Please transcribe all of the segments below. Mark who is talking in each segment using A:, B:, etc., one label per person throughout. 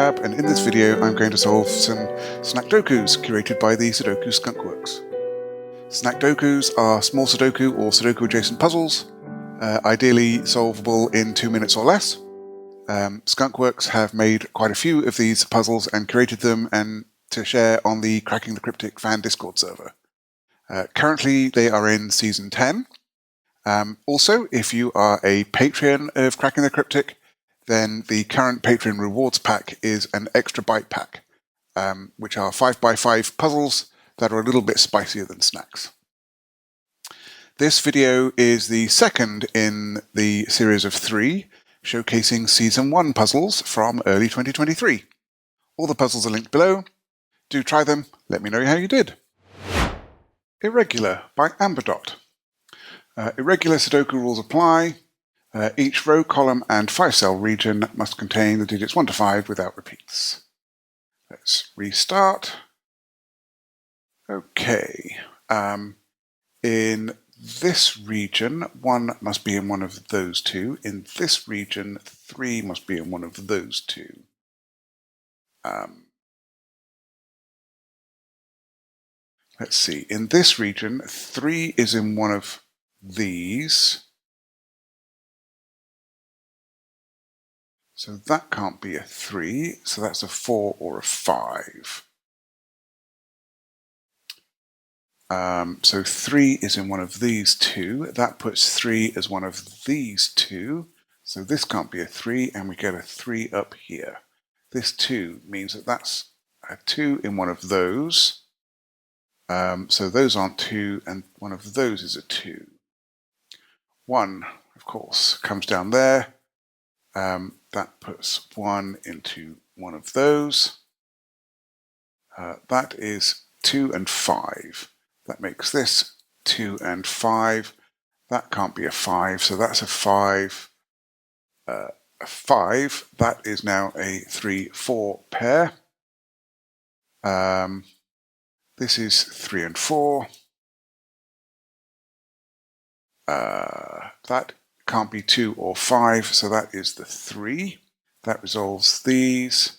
A: Timotab, and in this video I'm going to solve some Snackdokus curated by the Sudoku Skunkworks. Snackdokus are small Sudoku or Sudoku adjacent puzzles, ideally solvable in 2 minutes or less. Skunkworks have made quite a few of these puzzles and curated them and to share on the Cracking the Cryptic fan Discord server. Currently they are in Season 10. Also, if you are a Patreon of Cracking the Cryptic, then the current Patreon rewards pack is an extra bite pack, which are 5x5 puzzles that are a little bit spicier than snacks. This video is the second in the series of 3, showcasing Season 1 puzzles from early 2023. All the puzzles are linked below. Do try them, let me know how you did. Irregular by Amberdot. Irregular Sudoku rules apply. Each row, column and 5-cell region must contain the digits 1 to 5 without repeats. Let's restart. Okay. In this region, 1 must be in one of those two. In this region, 3 must be in one of those two. Let's see. In this region, 3 is in one of these. So that can't be a 3, so that's a 4 or a 5. So 3 is in one of these two. That puts 3 as one of these two. So this can't be a 3, and we get a 3 up here. This 2 means that that's a 2 in one of those. So those aren't 2, and one of those is a 2. 1, of course, comes down there. That puts 1 into one of those. That is 2 and 5. That makes this 2 and 5. That can't be a 5, so that's a 5. A 5. That is now a 3-4 pair. This is 3 and 4. That can't be 2 or 5, so that is the 3. That resolves these.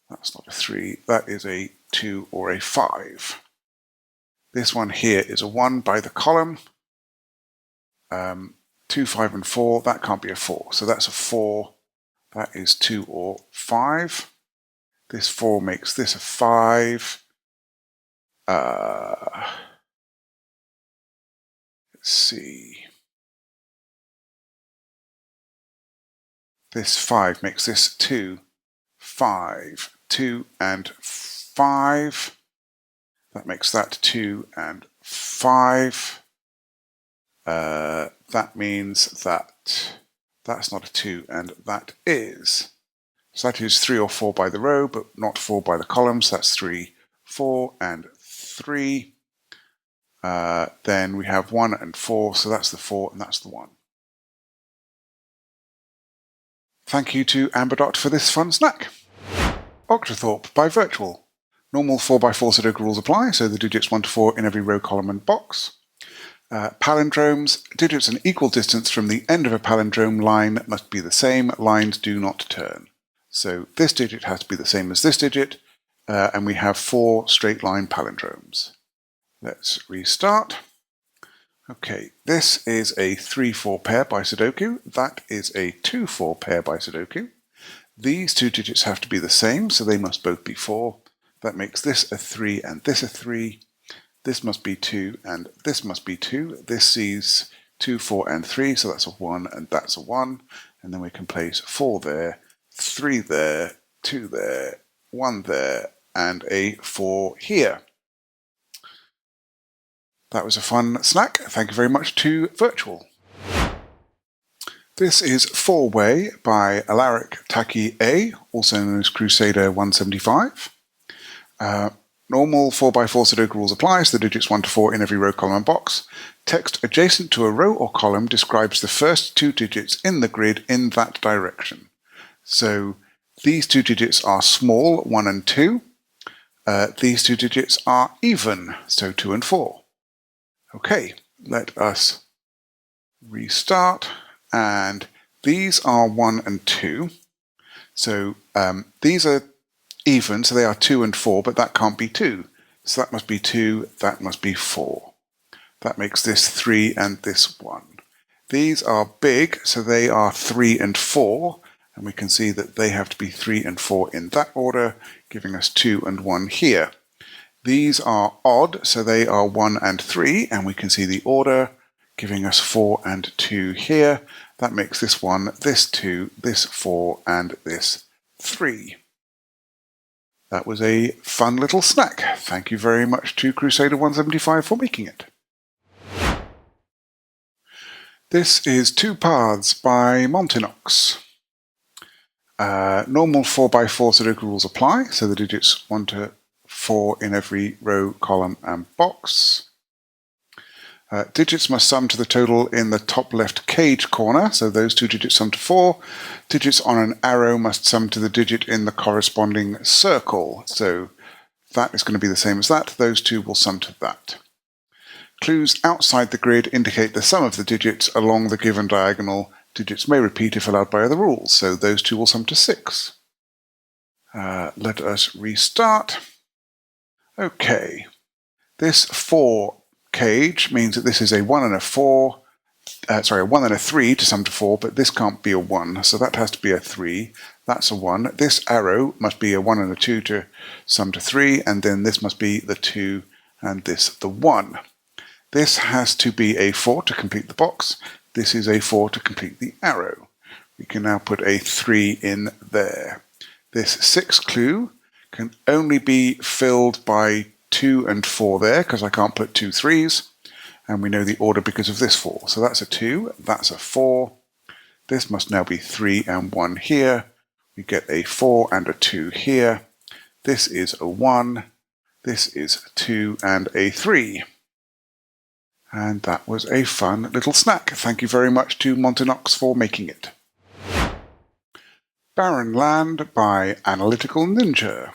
A: That's not a 3. That is a 2 or a 5. This one here is a 1 by the column. 2, 5 and 4. That can't be a 4, so that's a 4. That is 2 or 5. This 4 makes this a 5. Let's see. This 5 makes this 2, 5, 2 and 5. That makes that 2 and 5. That means that that's not a 2 and that is. So that is 3 or 4 by the row, but not 4 by the column. So that's 3, 4 and 3. Then we have 1 and 4, so that's the 4 and that's the 1. Thank you to Amberdot for this fun snack. Octothorpe by Virtual. Normal 4x4 Sudoku rules apply, so the digits 1 to 4 in every row, column and box. Palindromes. Digits an equal distance from the end of a palindrome line must be the same. Lines do not turn. So this digit has to be the same as this digit, and we have 4 straight line palindromes. Let's restart. Okay, this is a 3-4 pair by Sudoku. That is a 2-4 pair by Sudoku. These two digits have to be the same, so they must both be 4. That makes this a 3 and this a 3. This must be 2 and this must be 2. This sees 2, 4 and 3, so that's a 1 and that's a 1. And then we can place 4 there, 3 there, 2 there, 1 there, and a 4 here. That was a fun snack. Thank you very much to Virtual. This is 4-Way by Alaric Taki A, also known as Crusader 175. Normal 4x4 Sudoku rules apply, so the digits 1 to 4 in every row, column and box. Text adjacent to a row or column describes the first 2 digits in the grid in that direction. So these 2 digits are small, 1 and 2. These 2 digits are even, so 2 and 4. Okay, let us restart, and these are 1 and 2. So these are even, so they are 2 and 4, but that can't be 2. So that must be 2, that must be 4. That makes this 3 and this 1. These are big, so they are 3 and 4, and we can see that they have to be 3 and 4 in that order, giving us 2 and 1 here. These are odd, so they are 1 and 3, and we can see the order, giving us 4 and 2 here. That makes this 1, this 2, this 4, and this 3. That was a fun little snack. Thank you very much to Crusader175 for making it. This is Two Paths by Montinox. Normal 4x4 Sudoku rules apply, so the digits 1 to 4 in every row, column, and box. Digits must sum to the total in the top left cage corner, so those two digits sum to 4. Digits on an arrow must sum to the digit in the corresponding circle, so that is going to be the same as that. Those two will sum to that. Clues outside the grid indicate the sum of the digits along the given diagonal. Digits may repeat if allowed by other rules, so those two will sum to 6. Let us restart. Okay, this 4 cage means that this is a 1 and a 4, a 1 and a 3 to sum to 4, but this can't be a 1, so that has to be a 3. That's a 1. This arrow must be a 1 and a 2 to sum to 3, and then this must be the 2 and this the 1. This has to be a 4 to complete the box. This is a 4 to complete the arrow. We can now put a 3 in there. This 6 clue can only be filled by 2 and 4 there, because I can't put 2 3s, and we know the order because of this 4. So that's a 2, that's a 4. This must now be 3 and 1 here. We get a 4 and a 2 here. This is a 1. This is a 2 and a 3. And that was a fun little snack. Thank you very much to Montinox for making it. Barren Land by AnalyticalNinja.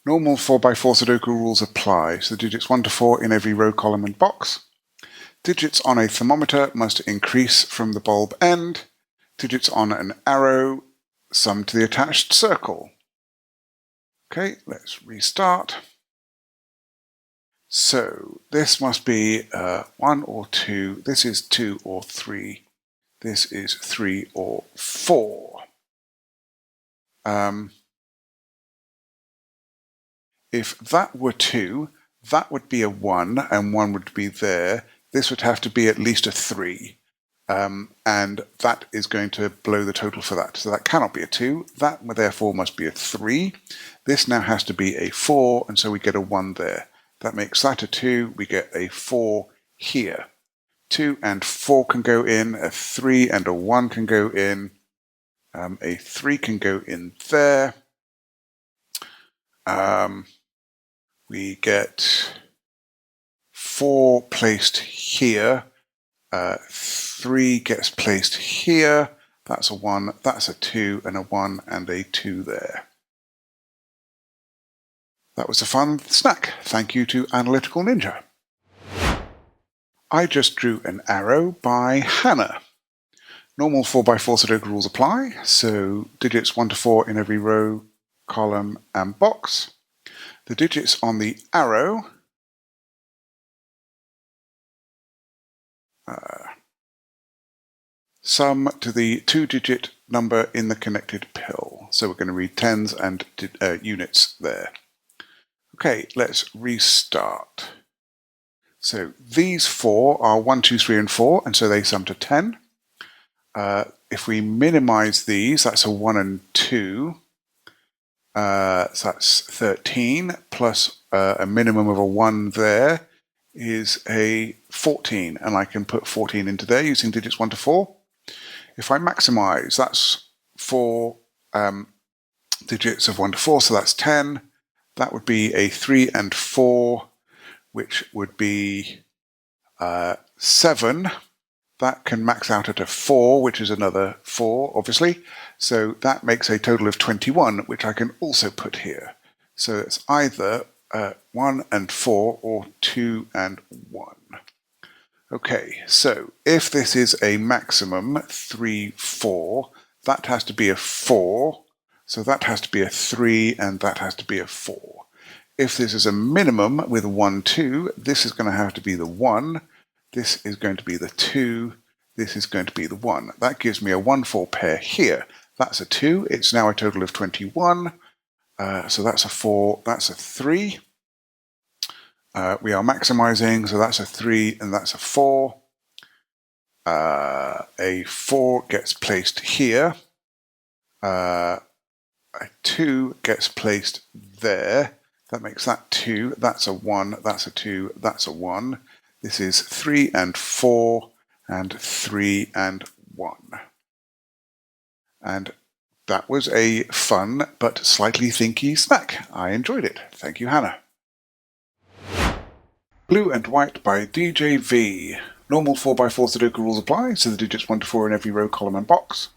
A: Normal 4x4 Sudoku rules apply, so digits 1 to 4 in every row, column, and box. Digits on a thermometer must increase from the bulb end. Digits on an arrow sum to the attached circle. Okay, let's restart. So this must be 1 or 2, this is 2 or 3, this is 3 or 4. If that were 2, that would be a 1, and 1 would be there. This would have to be at least a 3, and that is going to blow the total for that. So that cannot be a 2. That, therefore, must be a 3. This now has to be a 4, and so we get a 1 there. That makes that a 2. We get a 4 here. 2 and 4 can go in. A 3 and a 1 can go in. A 3 can go in there. We get 4 placed here. 3 gets placed here. That's a 1, that's a 2, and a 1 and a 2 there. That was a fun snack. Thank you to AnalyticalNinja. I just drew an arrow by Hannah. Normal 4x4 Sudoku rules apply, so digits 1 to 4 in every row, column, and box. The digits on the arrow sum to the 2-digit number in the connected pill. So we're going to read tens and units there. Okay, let's restart. So these 4 are 1, 2, 3, and 4, and so they sum to 10. If we minimize these, that's a 1 and 2. So that's 13, plus a minimum of a 1 there is a 14, and I can put 14 into there using digits 1 to 4. If I maximize, that's 4 digits of 1 to 4, so that's 10. That would be a 3 and 4, which would be 7. That can max out at a 4, which is another 4, obviously. So that makes a total of 21, which I can also put here. So it's either 1 and 4 or 2 and 1. Okay, so if this is a maximum 3, 4, that has to be a 4, So that has to be a 3 and that has to be a 4. If this is a minimum with 1, 2, this is going to have to be the 1, this is going to be the 2, this is going to be the 1. That gives me a 1, 4 pair here. That's a 2, it's now a total of 21. So that's a 4, that's a 3. We are maximizing, so that's a 3 and that's a 4. A 4 gets placed here. A 2 gets placed there. That makes that 2. That's a 1. That's a 2. That's a 1. This is 3 and 4 and 3 and 1. And that was a fun but slightly thinky snack. I enjoyed it. Thank you, Hannah. Blue and White by DJV. Normal 4x4 Sudoku rules apply, so the digits 1 to 4 in every row, column and box.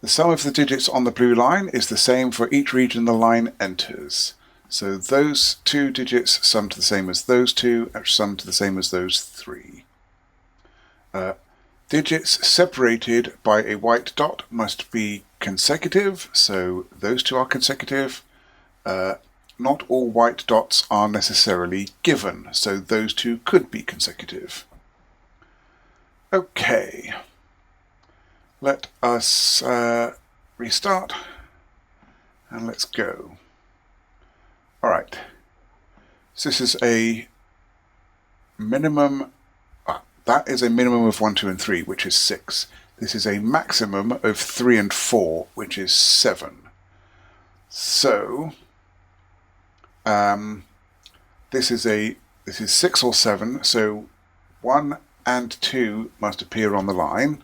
A: The sum of the digits on the blue line is the same for each region the line enters. So those 2 digits sum to the same as those 2, sum to the same as those 3. Digits separated by a white dot must be consecutive, so those 2 are consecutive. Not all white dots are necessarily given, so those 2 could be consecutive. Okay, let us restart and let's go. All right, so this is a minimum, that is a minimum of 1, 2 and 3, which is 6. This is a maximum of 3 and 4, which is 7. So this is 6 or 7, so 1 and 2 must appear on the line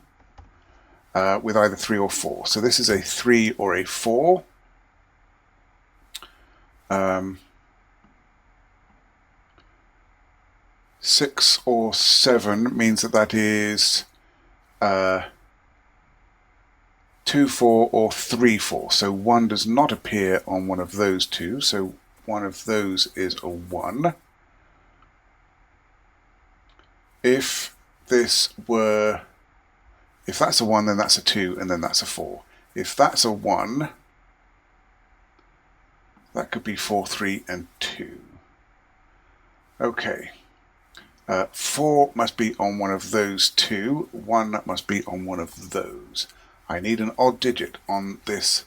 A: with either 3 or 4. So this is a 3 or a 4. 6 or 7 means that is 2, 4 or 3, 4. So 1 does not appear on one of those 2. So one of those is a 1. If that's a 1, then that's a 2, and then that's a 4. If that's a 1, that could be 4, 3, and 2. Okay. 4 must be on one of those 2. 1 must be on one of those. I need an odd digit on this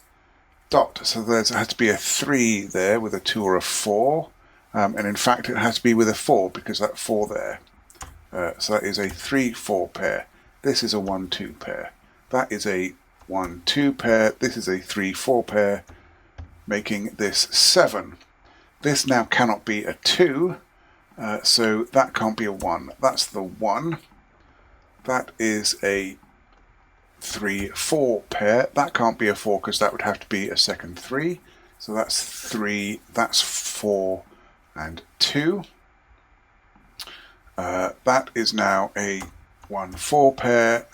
A: dot. So there has to be a 3 there with a 2 or a 4. And in fact, it has to be with a 4 because that 4 there. So that is a 3, 4 pair. This is a 1, 2 pair. That is a 1, 2 pair. This is a 3, 4 pair, making this 7. This now cannot be a 2. So that can't be a 1. That's the 1. That is a 3, 4 pair. That can't be a 4 because that would have to be a second 3. So that's 3, that's 4 and 2. That is now a 1, 4 pair,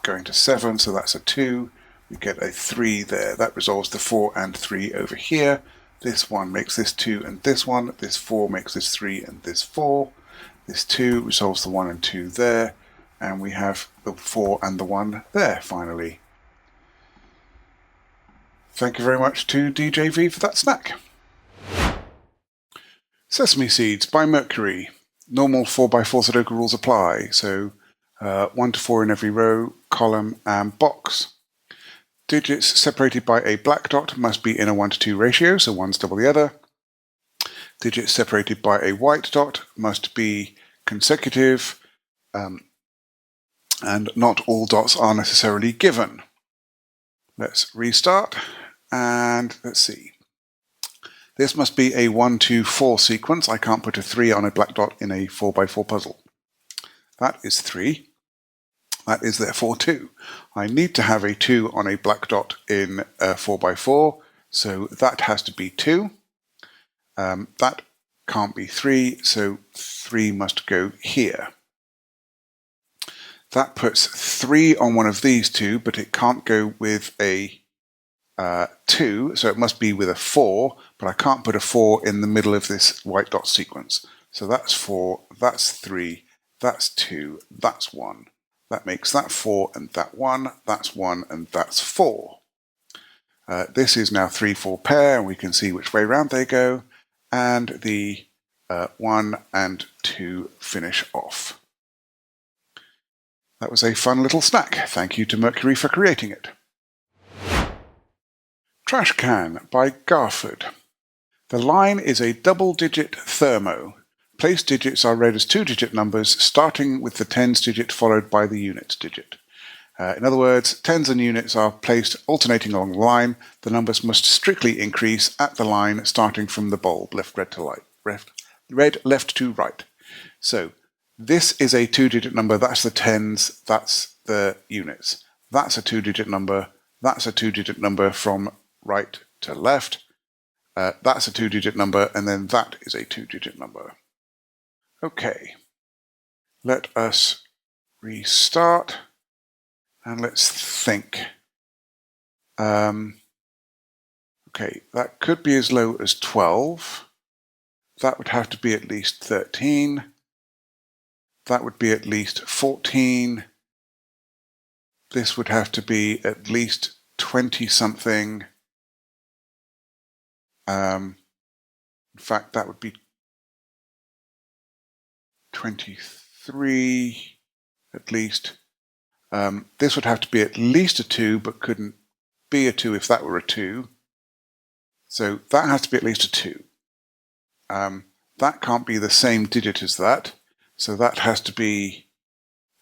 A: going to 7, so that's a 2. We get a 3 there. That resolves the 4 and 3 over here. This 1 makes this 2 and this 1. This 4 makes this 3 and this 4. This 2 resolves the 1 and 2 there. And we have the 4 and the 1 there, finally. Thank you very much to DJV for that snack. Sesame Seeds by merqyuri. Normal 4x4 Sudoku rules apply, so 1 to 4 in every row, column and box. Digits separated by a black dot must be in a 1 to 2 ratio, so one's double the other. Digits separated by a white dot must be consecutive, and not all dots are necessarily given. Let's restart, and let's see. This must be a 1, 2, 4 sequence. I can't put a 3 on a black dot in a 4x4 puzzle. That is 3. That is therefore 2. I need to have a 2 on a black dot in a 4x4, so that has to be 2. That can't be 3, so 3 must go here. That puts 3 on one of these 2, but it can't go with a 2, so it must be with a 4, but I can't put a 4 in the middle of this white dot sequence. So that's 4, that's 3, that's 2, that's 1. That makes that 4 and that 1, that's 1 and that's 4. This is now 3, 4 pair, and we can see which way round they go, and the 1 and 2 finish off. That was a fun little snack. Thank you to merqyuri for creating it. Trash Can by Garford. The line is a double-digit thermo. Place digits are read as 2-digit numbers, starting with the tens digit followed by the units digit. In other words, tens and units are placed alternating along the line. The numbers must strictly increase at the line, starting from the bulb, left to right. So this is a 2-digit number. That's the tens. That's the units. That's a 2-digit number. That's a 2-digit number from right to left. That's a 2-digit number, and then that is a 2-digit number. Okay, let us restart and let's think. Okay, that could be as low as 12. That would have to be at least 13. That would be at least 14. This would have to be at least 20-something. In fact, that would be 23 at least. This would have to be at least a 2, but couldn't be a 2 if that were a 2. So that has to be at least a 2. That can't be the same digit as that, so that has to be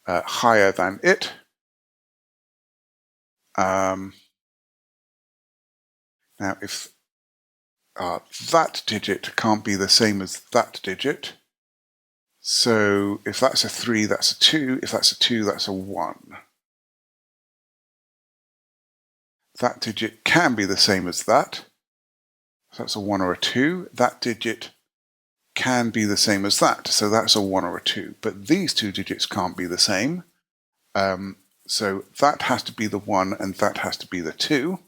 A: higher than it. Now, if that digit can't be the same as that digit, so if that's a 3, that's a 2. If that's a 2, that's a 1. That digit can be the same as that. So that's a 1 or a 2. That digit can be the same as that. So that's a 1 or a 2. But these two digits can't be the same. So that has to be the 1 and that has to be the 2.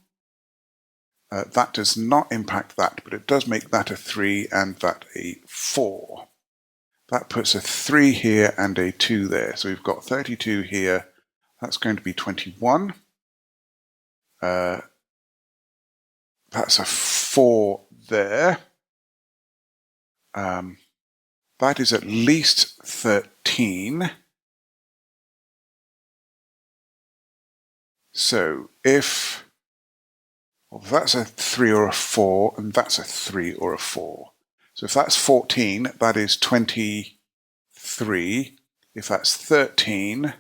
A: That does not impact that, but it does make that a 3 and that a 4. That puts a 3 here and a 2 there. So we've got 32 here. That's going to be 21. That's a 4 there. That is at least 13. So if that's a 3 or a 4, and that's a 3 or a 4. So if that's 14, that is 23. If that's 13,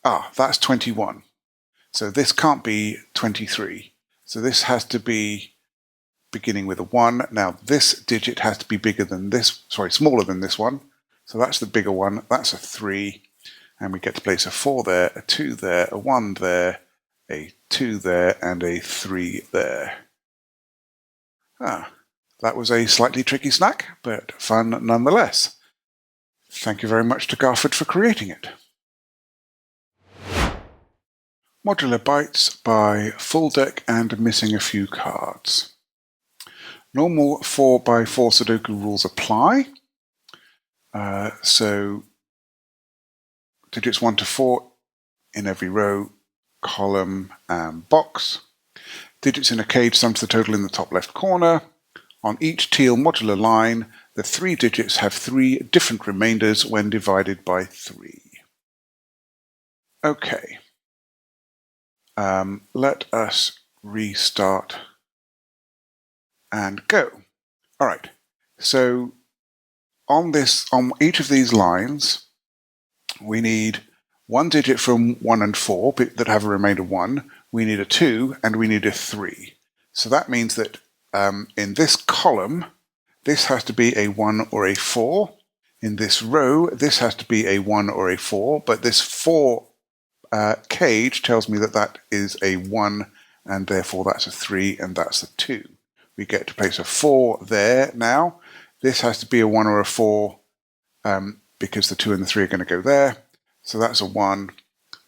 A: that's 21. So this can't be 23. So this has to be beginning with a 1. Now this digit has to be bigger than this, smaller than this one. So that's the bigger one. That's a 3. And we get to place a 4 there, a 2 there, a 1 there, a 2 there, and a 3 there. That was a slightly tricky snack, but fun nonetheless. Thank you very much to Garford for creating it. Modular Bites by FullDeck and missing a few cards. Normal 4x4 Sudoku rules apply. So digits 1 to 4 in every row, column, and box. Digits in a cage sum to the total in the top left corner. On each teal modular line, the 3 digits have 3 different remainders when divided by 3. Okay. Let us restart and go. All right. So on each of these lines, we need 1 digit from 1 and 4 that have a remainder 1. We need a 2 and we need a 3. So that means that in this column, this has to be a 1 or a 4. In this row, this has to be a 1 or a 4. But this 4 cage tells me that that is a 1 and therefore that's a 3 and that's a 2. We get to place a 4 there now. This has to be a 1 or a 4 because the 2 and the 3 are going to go there. So that's a 1,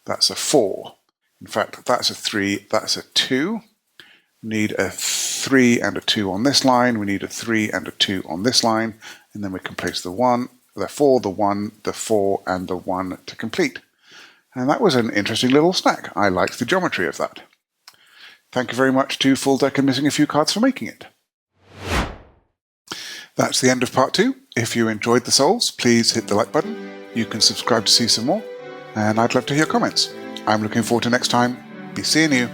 A: that's a 4. In fact, that's a 3, that's a 2. We need a 3 and a 2 on this line. We need a 3 and a 2 on this line. And then we can place the 1, the 4, the 1, the 4, and the 1 to complete. And that was an interesting little snack. I liked the geometry of that. Thank you very much to FullDeck and Missing a Few Cards for making it. That's the end of part 2. If you enjoyed the solves, please hit the like button. You can subscribe to see some more, and I'd love to hear comments. I'm looking forward to next time. Be seeing you.